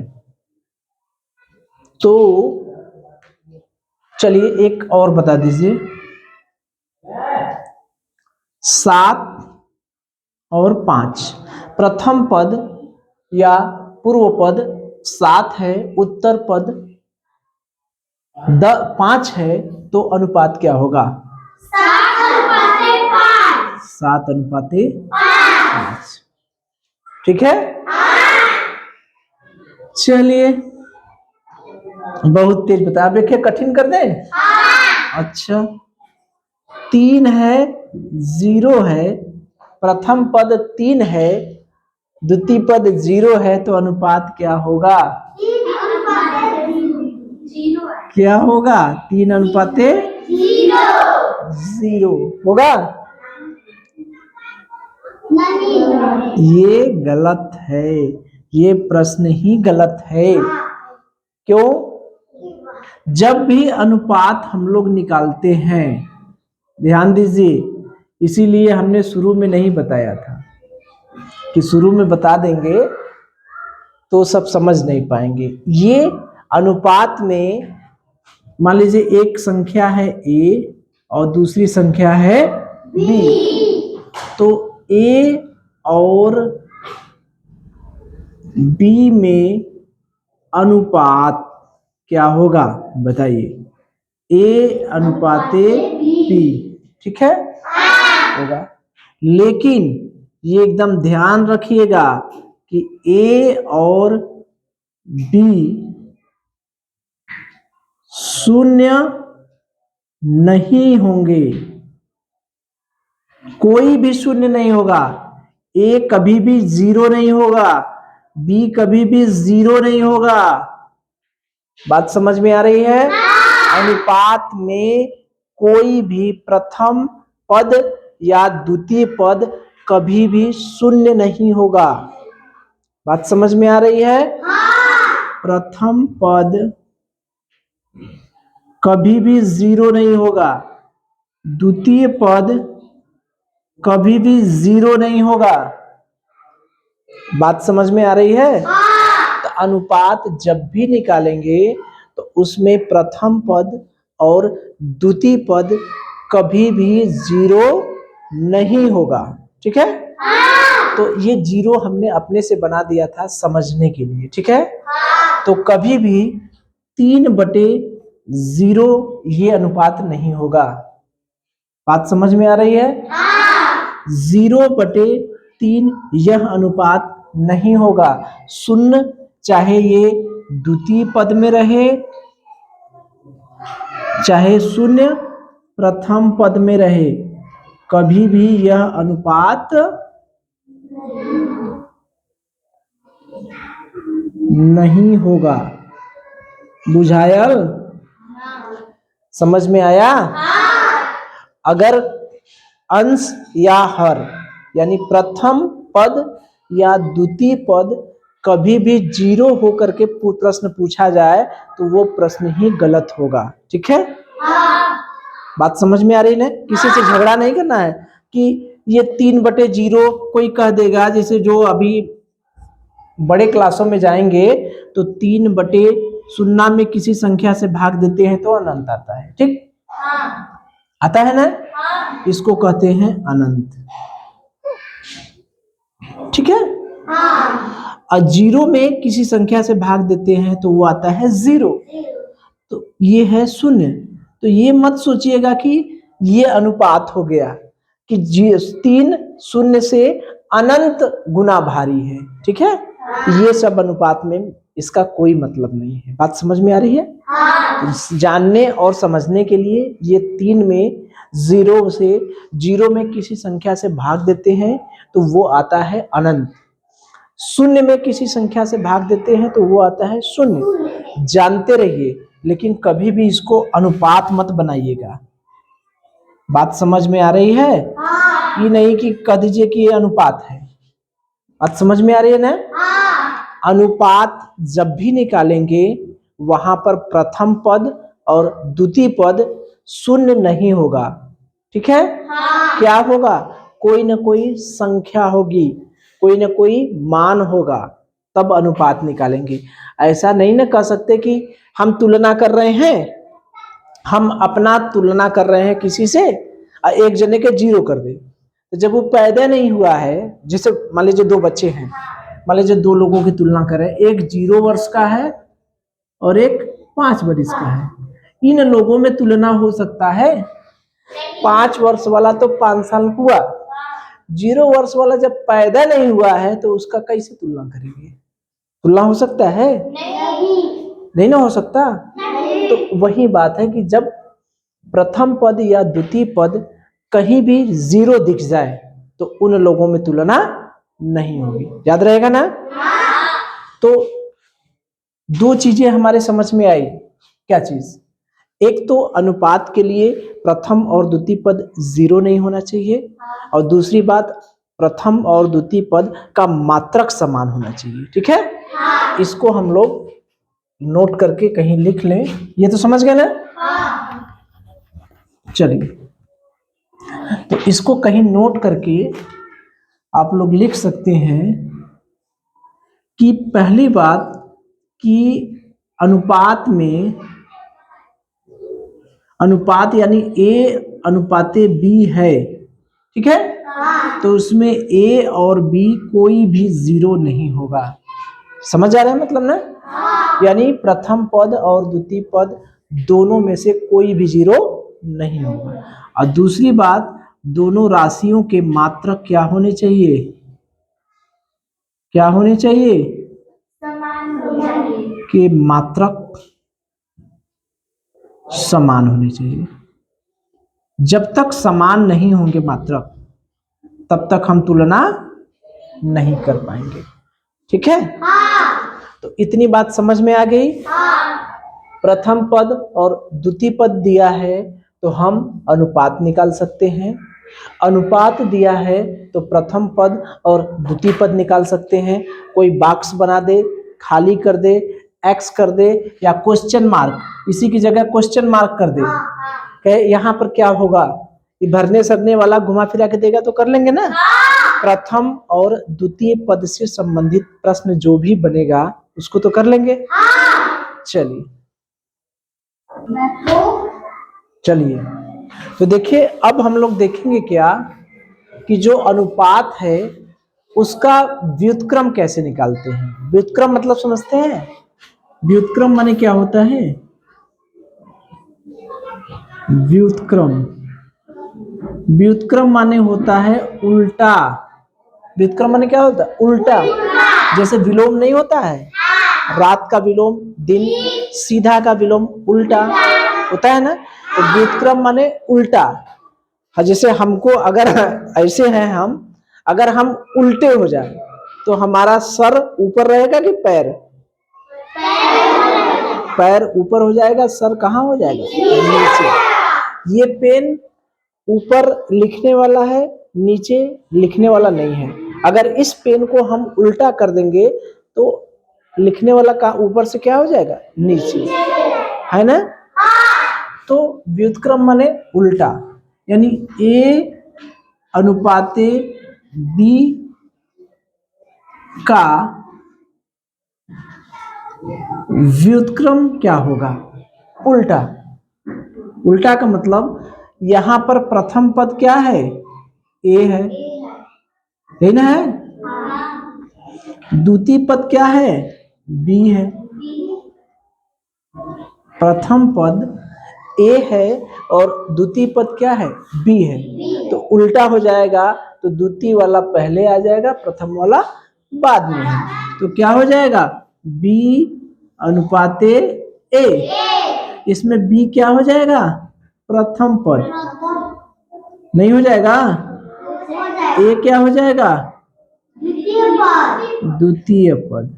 तो चलिए एक और बता दीजिए, 7 और 5, प्रथम पद या पूर्व पद 7 है, उत्तर पद 5 है, तो अनुपात क्या होगा? 7:5। ठीक है। चलिए बहुत तेज बता, देखिए कठिन कर दे। अच्छा 3 है, 0 है, प्रथम पद 3 है, द्वितीय पद 0 है, तो अनुपात क्या होगा? क्या होगा? 3:0 होगा। ये गलत है, ये प्रश्न ही गलत है। क्यों? जब भी अनुपात हम लोग निकालते हैं, ध्यान दीजिए, इसीलिए हमने शुरू में नहीं बताया था, कि शुरू में बता देंगे तो सब समझ नहीं पाएंगे। ये अनुपात में मान लीजिए एक संख्या है a और दूसरी संख्या है b, तो a और b में अनुपात क्या होगा बताइए? a:b, ठीक है होगा। लेकिन ये एकदम ध्यान रखिएगा कि a और b शून्य नहीं होंगे, कोई भी शून्य नहीं होगा। a कभी भी 0 नहीं होगा, b कभी भी 0 नहीं होगा। बात समझ में आ रही है? अनुपात में कोई भी प्रथम पद या द्वितीय पद कभी भी शून्य नहीं होगा। बात समझ में आ रही है? प्रथम पद कभी भी 0 नहीं होगा, द्वितीय पद कभी भी 0 नहीं होगा। बात समझ में आ रही है? तो अनुपात जब भी निकालेंगे तो उसमें प्रथम पद और द्वितीय पद कभी भी 0 नहीं होगा, ठीक है। तो ये 0 हमने अपने से बना दिया था समझने के लिए, ठीक है। तो कभी भी 3/0 ये अनुपात नहीं होगा। बात समझ में आ रही है? 0/3 यह अनुपात नहीं होगा। शून्य चाहे ये द्वितीय पद में रहे, चाहे शून्य प्रथम पद में रहे, कभी भी यह अनुपात नहीं होगा। बुझायल? समझ में आया? अगर अंश या हर यानी प्रथम पद या द्वितीय पद कभी भी 0 होकर के प्रश्न पूछा जाए तो वो प्रश्न ही गलत होगा, ठीक है। बात समझ में आ रही है? किसी से झगड़ा नहीं करना है कि ये 3/0 कोई कह देगा, जैसे जो अभी बड़े क्लासों में जाएंगे तो 3/0 में किसी संख्या से भाग देते हैं तो अनंत आता है। ठीक, आता है ना? इसको कहते हैं अनंत। ठीक है। और 0 में किसी संख्या से भाग देते हैं तो वो आता है 0। तो ये है 0। तो ये मत सोचिएगा कि ये अनुपात हो गया कि 3 0 से अनंत गुना भारी है। ठीक है, ये सब अनुपात में इसका कोई मतलब नहीं है। बात समझ में आ रही है? तो जानने और समझने के लिए ये 3 में 0 में किसी संख्या से भाग देते हैं तो वो आता है अनंत। 0 में किसी संख्या से भाग देते हैं तो वो आता है 0। जानते रहिए, लेकिन कभी भी इसको अनुपात मत बनाइएगा। बात समझ में आ रही है? ये नहीं कि कह दीजिए कि ये अनुपात है। बात समझ में आ रही है ना? अनुपात जब भी निकालेंगे वहां पर प्रथम पद और द्वितीय पद 0 नहीं होगा। ठीक है? क्या होगा? कोई ना कोई संख्या होगी, कोई ना कोई मान होगा, तब अनुपात निकालेंगे। ऐसा नहीं ना कह सकते कि हम तुलना कर रहे हैं, हम अपना तुलना कर रहे हैं किसी से और एक जने के 0 कर दे। तो जब वो पैदा नहीं हुआ है, जैसे मान लीजिए 2 बच्चे हैं, मान लीजिए 2 लोगों की तुलना करें, एक 0 वर्ष का है और एक 5 वर्ष का है। इन लोगों में तुलना हो सकता है। 5 वर्ष वाला तो 5 साल हुआ, 0 वर्ष वाला जब पैदा नहीं हुआ है तो उसका कैसे तुलना करेंगे? तुलना हो सकता है? नहीं ना हो सकता। तो वही बात है कि जब प्रथम पद या द्वितीय पद कहीं भी 0 दिख जाए तो उन लोगों में तुलना नहीं होगी। याद रहेगा ना? तो 2 चीजें हमारे समझ में आई। क्या चीज? एक तो अनुपात के लिए प्रथम और द्वितीय पद 0 नहीं होना चाहिए, और दूसरी बात प्रथम और द्वितीय पद का मात्रक समान होना चाहिए। ठीक है? इसको हम लोग नोट करके कहीं लिख लें। ये तो समझ गए ना? चलिए, तो इसको कहीं नोट करके आप लोग लिख सकते हैं कि पहली बात कि अनुपात में, अनुपात यानी A अनुपाते B है। ठीक है? तो उसमें A और B कोई भी 0 नहीं होगा। समझ आ रहा है मतलब ना? यानी प्रथम पद और द्वितीय पद दोनों में से कोई भी 0 नहीं होगा। और दूसरी बात, दोनों राशियों के मात्रक क्या होने चाहिए? क्या होने चाहिए? के मात्रक समान होने चाहिए। जब तक समान नहीं होंगे मात्रक, तब तक हम तुलना नहीं कर पाएंगे। ठीक है? तो इतनी बात समझ में आ गई। प्रथम पद और द्वितीय पद दिया है तो हम अनुपात निकाल सकते हैं। अनुपात दिया है तो प्रथम पद और द्वितीय पद निकाल सकते हैं। कोई बॉक्स बना दे, खाली कर दे, एक्स कर दे, या क्वेश्चन मार्क, इसी की जगह क्वेश्चन मार्क कर दे, कहे यहाँ पर क्या होगा, ये भरने सरने वाला घुमा फिरा के देगा तो कर लेंगे ना। प्रथम और द्वितीय पद से संबंधित प्रश्न जो भी बनेगा उसको तो कर लेंगे। चलिए चलिए, तो देखिए अब हम लोग देखेंगे क्या कि जो अनुपात है उसका व्युत्क्रम कैसे निकालते हैं। व्युत्क्रम मतलब समझते हैं? व्युत्क्रम माने क्या होता है? व्युत्क्रम, व्युत्क्रम माने होता है उल्टा। व्युत्क्रम माने क्या होता है? उल्टा। जैसे विलोम नहीं होता है, रात का विलोम दिन, सीधा का विलोम उल्टा होता है ना। तो व्युत्क्रम माने उल्टा। जैसे हमको अगर ऐसे हैं हम, अगर हम उल्टे हो जाए तो हमारा सर ऊपर रहेगा कि पैर? पैर ऊपर हो जाएगा, सर कहाँ हो जाएगा? नीचे। ये पेन ऊपर लिखने वाला है, नीचे लिखने वाला नहीं है। अगर इस पेन को हम उल्टा कर देंगे तो लिखने वाला का ऊपर से क्या हो जाएगा? नीचे, है ना। तो व्युत्क्रम माने उल्टा, यानी A अनुपाते B का व्युत्क्रम क्या होगा? उल्टा। उल्टा का मतलब यहां पर प्रथम पद क्या है? ए है, है ना? है। द्वितीय पद क्या है? बी है। प्रथम पद ए है और द्वितीय पद क्या है? बी है। तो उल्टा हो जाएगा, तो द्वितीय वाला पहले आ जाएगा, प्रथम वाला बाद में है। तो क्या हो जाएगा? बी अनुपाते ए। इसमें बी क्या हो जाएगा? प्रथम पद। नहीं हो जाएगा? ए क्या हो जाएगा? द्वितीय पद।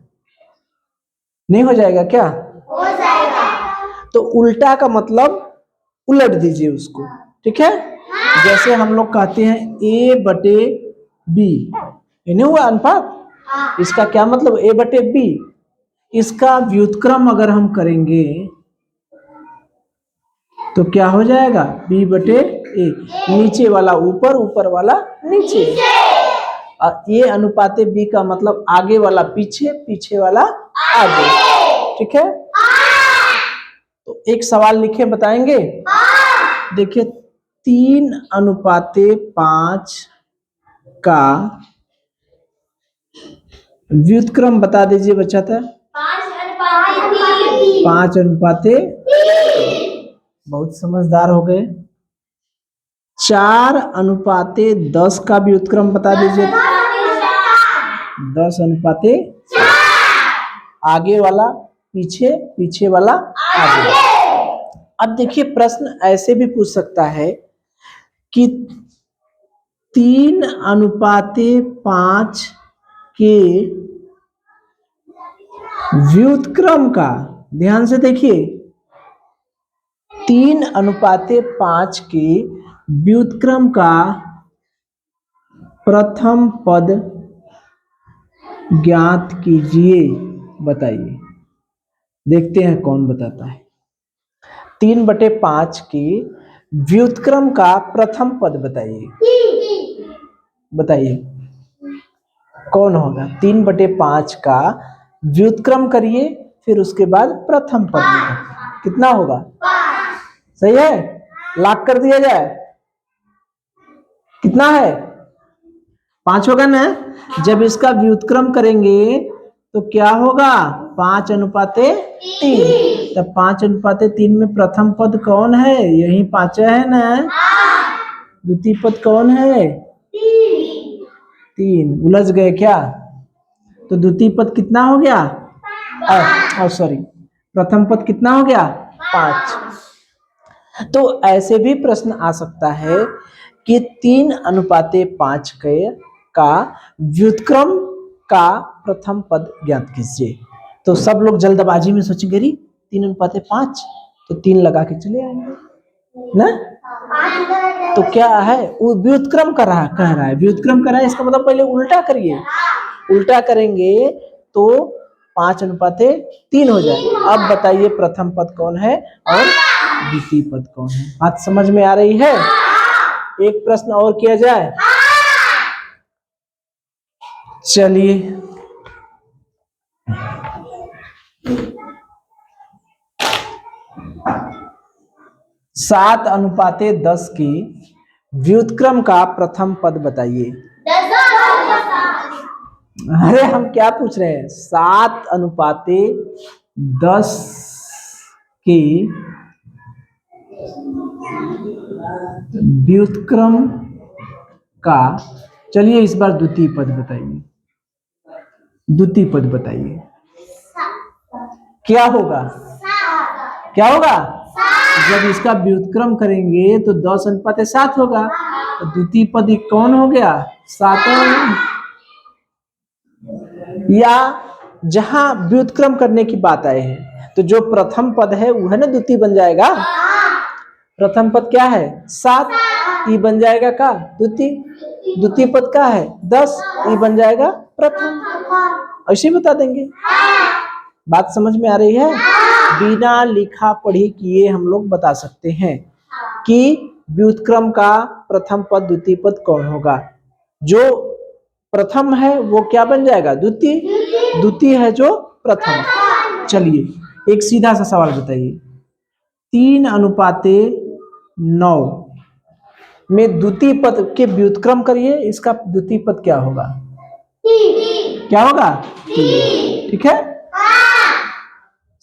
नहीं हो जाएगा क्या? हो जाएगा। तो उल्टा का मतलब उलट दीजिए उसको, ठीक है? जैसे हम लोग कहते हैं ए बटे बी, नहीं हुआ अनुपात? इसका क्या मतलब? ए बटे बी। इसका व्युत्क्रम अगर हम करेंगे तो क्या हो जाएगा? बी बटे ए। नीचे वाला ऊपर, ऊपर वाला नीचे। और ए अनुपाते बी का मतलब आगे वाला पीछे, पीछे वाला आगे, ठीक है? तो एक सवाल लिखे बताएंगे? देखिए 3:5 का व्युत्क्रम बता दीजिए बच्चा था। 5:3। बहुत समझदार हो गए। 4:10 का व्युत्क्रम बता दीजिए। 10:4। आगे वाला पीछे, पीछे वाला आगे। अब देखिए प्रश्न ऐसे भी पूछ सकता है कि 3:5 के व्युत्क्रम का, ध्यान से देखिए, 3:5 के व्युत्क्रम का प्रथम पद ज्ञात कीजिए। बताइए, देखते हैं कौन बताता है। 3/5 के व्युत्क्रम का प्रथम पद बताइए। बताइए कौन होगा? 3/5 का व्युत्क्रम करिए, फिर उसके बाद प्रथम पद कितना होगा? सही है? लॉक कर दिया जाए? कितना है? 5 होगा ना? जब इसका व्युत्क्रम करेंगे तो क्या होगा? 5:3। तब 5:3 में प्रथम पद कौन है? यही 5 है ना? द्वितीय पद कौन है? 3। उलझ गए क्या? तो द्वितीय पद कितना हो गया? सॉरी, प्रथम पद कितना हो गया? 5। तो ऐसे भी प्रश्न आ सकता है कि 3:5 का व्युत्क्रम का प्रथम पद ज्ञात कीजिए। तो सब लोग जल्दबाजी में सोचेंगे 3:5, तो 3 लगा के चले आएंगे ना? तो क्या है? वो व्युत्क्रम कह रहा है, व्युत्क्रम कर रहा है, इसका मतलब पहले उल्टा करिए। उल्टा करेंगे तो 5:3 हो जाए। अब बताइए प्रथम पद कौन है और द्वितीय पद कौन है? बात समझ में आ रही है? एक प्रश्न और किया जाए? चलिए, 7:10 की व्युत्क्रम का प्रथम पद बताइए। अरे हम क्या पूछ रहे हैं? 7:10 की व्युत्क्रम का, चलिए इस बार द्वितीय पद बताइए। द्वितीय पद बताइए क्या होगा? क्या होगा? जब इसका व्युत्क्रम करेंगे तो 10:7 होगा। तो द्वितीय पद कौन हो गया? 7। या जहां व्युत्क्रम करने की बात आए है तो जो प्रथम पद है वो है ना द्वितीय बन जाएगा। प्रथम पद क्या है? 7। ई बन जाएगा का द्वितीय। द्वितीय पद का है 10, ई बन जाएगा प्रथम। ऐसे बता देंगे। बात समझ में आ रही है? बिना लिखा पढ़ी किए हम लोग बता सकते हैं कि व्युत्क्रम का प्रथम पद द्वितीय पद कौन होगा। जो प्रथम है वो क्या बन जाएगा? द्वितीय। द्वितीय है जो प्रथम। चलिए एक सीधा सा सवाल बताइए, 3:9 में द्वितीय पद के व्युत्क्रम करिए, इसका द्वितीय पद क्या होगा? क्या होगा? ठीक है,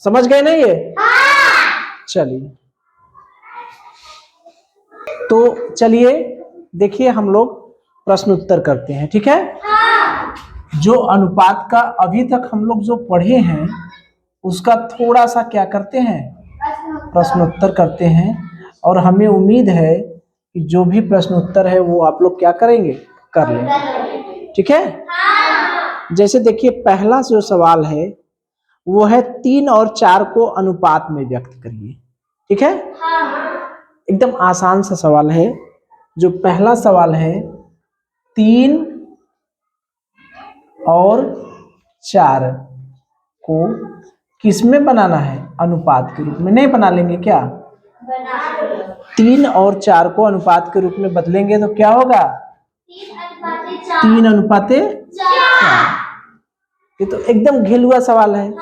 समझ गए ना ये? चलिए तो चलिए देखिए हम लोग प्रश्न उत्तर करते हैं, ठीक है? जो अनुपात का अभी तक हम लोग जो पढ़े हैं उसका थोड़ा सा क्या करते हैं, प्रश्नोत्तर करते हैं, और हमें उम्मीद है कि जो भी प्रश्न उत्तर है वो आप लोग क्या करेंगे, कर लेंगे, ठीक है? जैसे देखिए पहला जो सवाल है वो है 3 और 4 को अनुपात में व्यक्त करिए, ठीक है? एकदम आसान सा सवाल है। जो पहला सवाल है 3 और 4 को किसमें बनाना है, अनुपात के रूप में। नहीं बना लेंगे क्या? 3 और 4 को अनुपात के रूप में बदलेंगे तो क्या होगा? 3:4। ये तो एकदम घिलुआ सवाल है।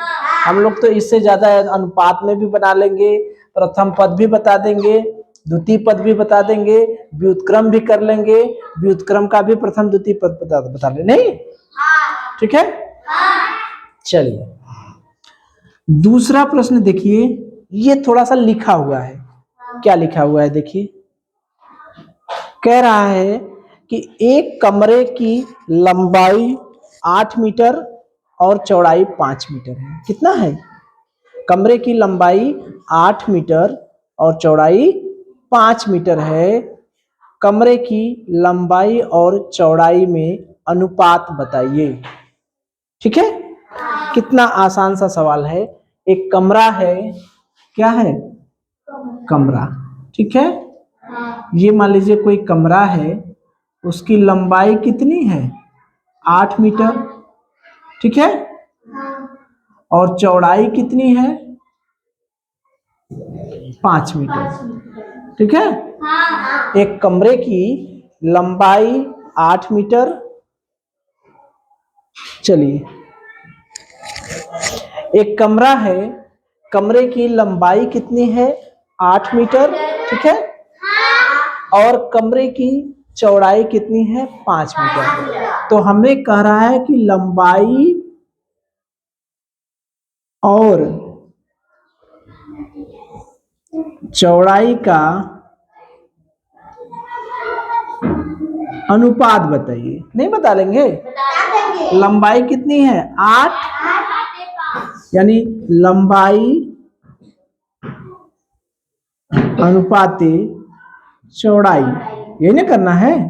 हम लोग तो इससे ज्यादा अनुपात में भी बना लेंगे, प्रथम पद भी बता देंगे, द्वितीय पद भी बता देंगे, व्युत्क्रम भी कर लेंगे, व्युत्क्रम का भी प्रथम द्वितीय पद बता लेंगे, नहीं? ठीक है, चलिए दूसरा प्रश्न देखिए, ये थोड़ा सा लिखा हुआ है। क्या लिखा हुआ है देखिए, कह रहा है कि एक कमरे की लंबाई 8 मीटर और चौड़ाई 5 मीटर है। कितना है? कमरे की लंबाई 8 मीटर और चौड़ाई 5 मीटर है। कमरे की लंबाई और चौड़ाई में अनुपात बताइए, ठीक है? कितना आसान सा सवाल है। एक कमरा है, क्या है? कमरा, ठीक है? ये मान लीजिए कोई कमरा है, उसकी लंबाई कितनी है? 8 मीटर, ठीक है? और चौड़ाई कितनी है? 5 मीटर, ठीक है? एक कमरे की लंबाई 8 मीटर, चलिए एक कमरा है, कमरे की लंबाई कितनी है? 8 मीटर, ठीक है? और कमरे की चौड़ाई कितनी है? 5 मीटर। तो हमें कह रहा है कि लंबाई और चौड़ाई का अनुपात बताइए। नहीं बता लेंगे? लंबाई कितनी है? 8, यानी लंबाई अनुपाते चौड़ाई, ये ना करना है?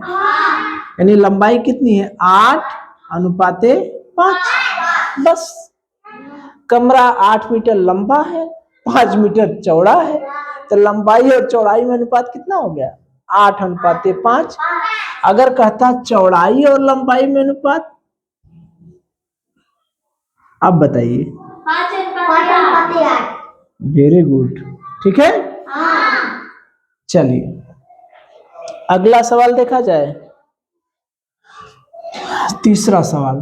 यानी लंबाई कितनी है? 8 अनुपाते 5। बस, कमरा 8 मीटर लंबा है, 5 मीटर चौड़ा है, तो लंबाई और चौड़ाई में अनुपात कितना हो गया? 8 अनुपाते 5। अगर कहता चौड़ाई और लंबाई में अनुपात, अब बताइए। 5 अनुपाते 8। वेरी गुड, ठीक है? चलिए अगला सवाल देखा जाए। तीसरा सवाल,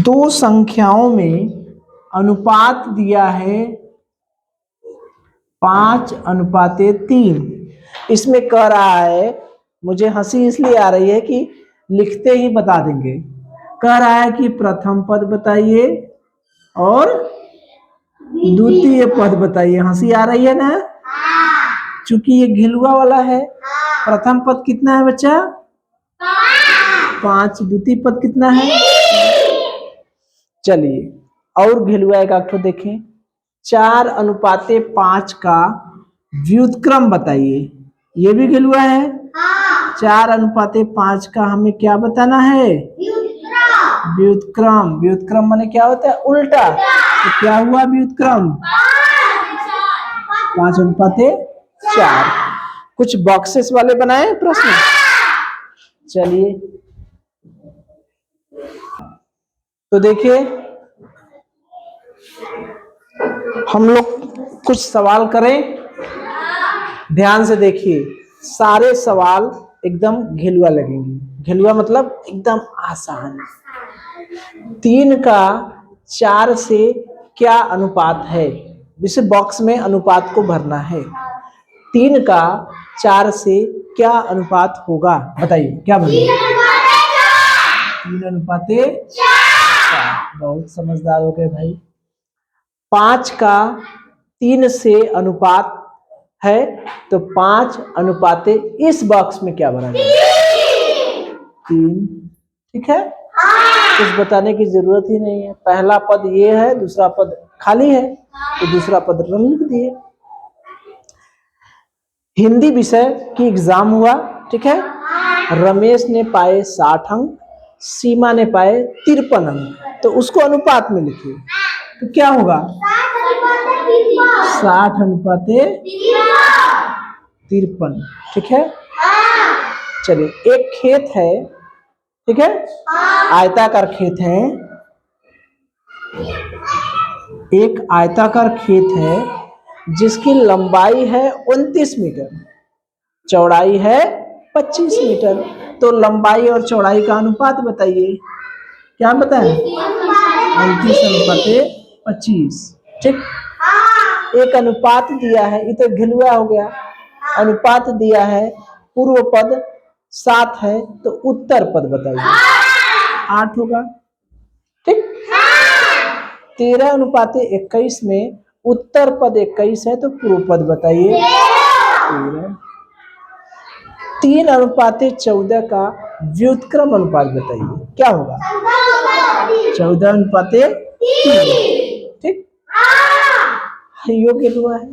दो संख्याओं में अनुपात दिया है 5:3। इसमें कह रहा है, मुझे हंसी इसलिए आ रही है कि लिखते ही बता देंगे। कह रहा है कि प्रथम पद बताइए और द्वितीय पद बताइए। हंसी आ रही है ना? चूंकि ये घिलुआ वाला है। प्रथम पद कितना है बच्चा? 5। द्वितीय पद कितना है? चलिए और घिलुआ एक आठ देखें। 4:5 का व्युत्क्रम बताइए। ये भी घिलुआ है। 4:5 का हमें क्या बताना है? व्युत्क्रम। व्युत्क्रम माने क्या होता है? उल्टा। तो क्या हुआ व्युत्क्रम? 5:4। कुछ बॉक्सेस वाले बनाए प्रश्न। चलिए तो देखिए हम लोग कुछ सवाल करें, ध्यान से देखिए। सारे सवाल एकदम घिलुआ लगेंगे। घिलुआ मतलब एकदम आसान। 3 का 4 से क्या अनुपात है? इस बॉक्स में अनुपात को भरना है। 3 का 4 से क्या अनुपात होगा? बताइए क्या बनेगा? 3:4। बहुत समझदार हो गए भाई। 5 का 3 से अनुपात है, तो 5:, इस बॉक्स में क्या भरा जाएगा? 3। ठीक है, कुछ बताने की जरूरत ही नहीं है। पहला पद ये है, दूसरा पद खाली है, तो दूसरा पद लिख दिए। हिंदी विषय की एग्जाम हुआ, ठीक है। रमेश ने पाए 60 अंक, सीमा ने पाए 53 अंक, तो उसको अनुपात में लिखिए। तो क्या होगा? 60:53। ठीक है। चलिए, एक खेत है, ठीक है, आयताकार खेत है, एक आयताकार खेत है जिसकी लंबाई है 29 मीटर, चौड़ाई है 25 मीटर। तो लंबाई और चौड़ाई का अनुपात बताइए। क्या बताएं? 29:25। ठीक। एक अनुपात दिया है, ये तो घिलुआ हो गया। अनुपात दिया है, पूर्व पद 7 है, तो उत्तर पद बताइए। 8 होगा। ठीक। 13:21 में उत्तर पद 21 है, तो पूर्व पद बताइए 13। 3:14 का व्युत्क्रम अनुपात बताइए, क्या होगा? 14:3। ठीक, योग्य हुआ है।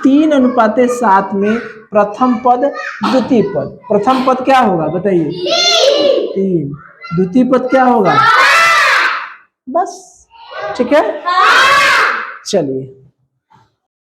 3:7 में प्रथम पद द्वितीय पद, प्रथम पद क्या होगा बताइए? 3। द्वितीय पद क्या होगा? बस, ठीक है। चलिए।